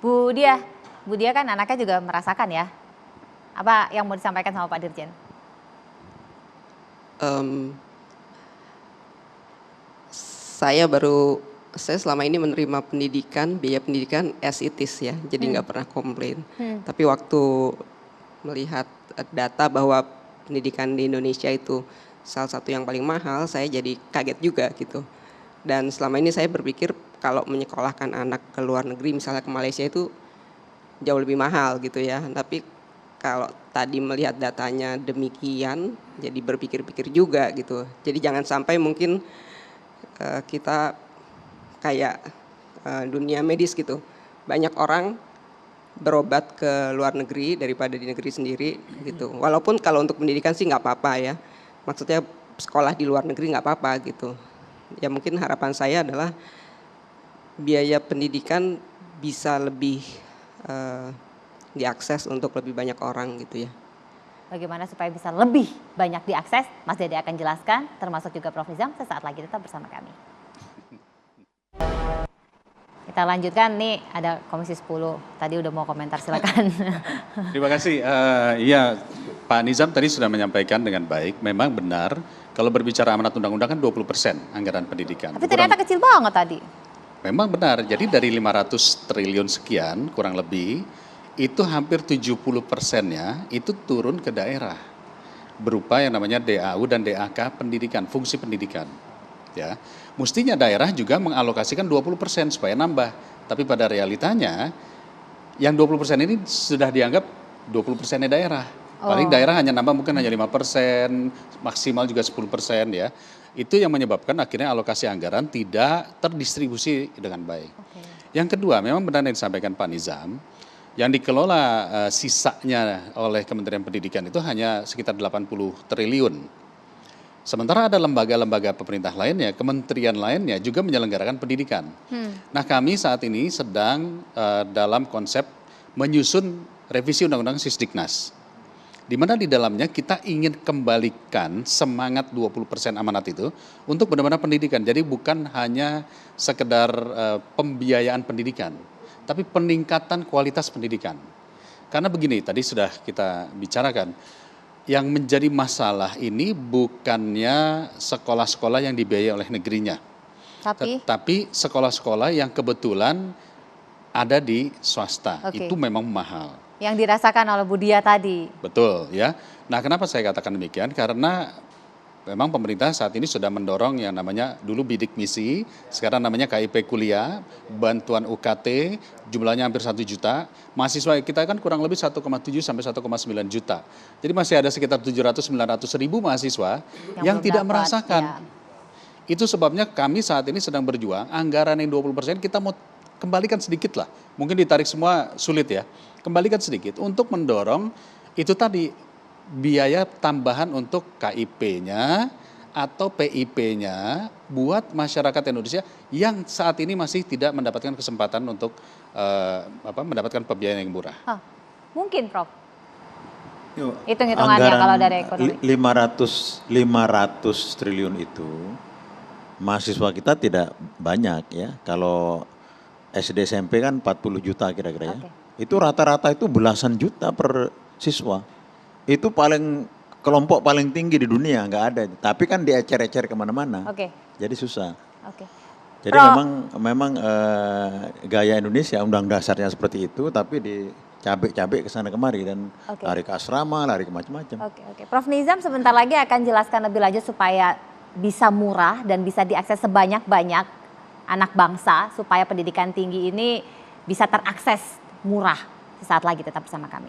Bu Dia, Bu Dia kan anaknya juga merasakan ya. Apa yang mau disampaikan sama Pak Dirjen? Saya selama ini menerima biaya pendidikan as it is ya, jadi nggak pernah komplain. Tapi waktu melihat data bahwa pendidikan di Indonesia itu salah satu yang paling mahal, saya jadi kaget juga gitu. Dan selama ini saya berpikir kalau menyekolahkan anak ke luar negeri, misalnya ke Malaysia itu jauh lebih mahal gitu ya. Tapi kalau tadi melihat datanya demikian, jadi berpikir-pikir juga gitu. Jadi jangan sampai mungkin kita kayak dunia medis gitu. Banyak orang berobat ke luar negeri daripada di negeri sendiri gitu. Walaupun kalau untuk pendidikan sih nggak apa-apa ya. Maksudnya sekolah di luar negeri nggak apa-apa gitu. Ya mungkin harapan saya adalah biaya pendidikan bisa lebih diakses untuk lebih banyak orang gitu ya. Bagaimana supaya bisa lebih banyak diakses, Mas Dede akan jelaskan, termasuk juga Prof. Nizam, sesaat lagi tetap bersama kami. Kita lanjutkan nih, ada Komisi 10, tadi udah mau komentar, silakan. Terima kasih, iya Pak Nizam tadi sudah menyampaikan dengan baik, memang benar kalau berbicara amanat undang-undang kan 20% anggaran pendidikan. Tapi ternyata kecil banget tadi. Memang benar, jadi dari 500 triliun sekian kurang lebih, itu hampir 70%-nya itu turun ke daerah berupa yang namanya DAU dan DAK pendidikan, fungsi pendidikan. Ya, mestinya daerah juga mengalokasikan 20% supaya nambah. Tapi pada realitanya yang 20% ini sudah dianggap 20%-nya daerah. Paling daerah hanya nambah mungkin hanya 5%, maksimal juga 10% ya. Itu yang menyebabkan akhirnya alokasi anggaran tidak terdistribusi dengan baik. Yang kedua, memang benar yang disampaikan Pak Nizam, yang dikelola sisanya oleh Kementerian Pendidikan itu hanya sekitar 80 triliun. Sementara ada lembaga-lembaga pemerintah lainnya, kementerian lainnya juga menyelenggarakan pendidikan. Nah kami saat ini sedang dalam konsep menyusun revisi Undang-Undang Sisdiknas. Di mana di dalamnya kita ingin kembalikan semangat 20% amanat itu untuk benar-benar pendidikan. Jadi bukan hanya sekedar pembiayaan pendidikan, tapi peningkatan kualitas pendidikan. Karena begini, tadi sudah kita bicarakan, yang menjadi masalah ini bukannya sekolah-sekolah yang dibiayai oleh negerinya. Tetapi sekolah-sekolah yang kebetulan ada di swasta, itu memang mahal. Yang dirasakan oleh Bu Dia tadi. Betul ya. Nah kenapa saya katakan demikian? Karena memang pemerintah saat ini sudah mendorong yang namanya dulu bidik misi, sekarang namanya KIP kuliah, bantuan UKT, jumlahnya hampir 1 juta. Mahasiswa kita kan kurang lebih 1,7 sampai 1,9 juta. Jadi masih ada sekitar 700-900 ribu mahasiswa yang tidak merasakan. Itu sebabnya kami saat ini sedang berjuang, anggaran yang 20% kita mau kembalikan sedikit lah. Mungkin ditarik semua sulit ya. Kembalikan sedikit untuk mendorong itu tadi biaya tambahan untuk KIP-nya atau PIP-nya buat masyarakat Indonesia yang saat ini masih tidak mendapatkan kesempatan untuk mendapatkan pembiayaan yang murah. Mungkin Prof. Hitung-hitungannya kalau dari ekonomi. 500 triliun itu mahasiswa kita tidak banyak ya. Kalau SD SMP kan 40 juta kira-kira ya. Itu rata-rata itu belasan juta per siswa. Itu kelompok paling tinggi di dunia, nggak ada. Tapi kan diecer-ecer kemana-mana. Jadi susah. Jadi memang gaya Indonesia, undang dasarnya seperti itu, tapi dicabik-cabik ke sana kemari dan lari ke asrama, lari ke macam-macam. Prof. Nizam sebentar lagi akan jelaskan lebih lanjut supaya bisa murah dan bisa diakses sebanyak-banyak anak bangsa supaya pendidikan tinggi ini bisa terakses murah. Sesaat lagi tetap bersama kami.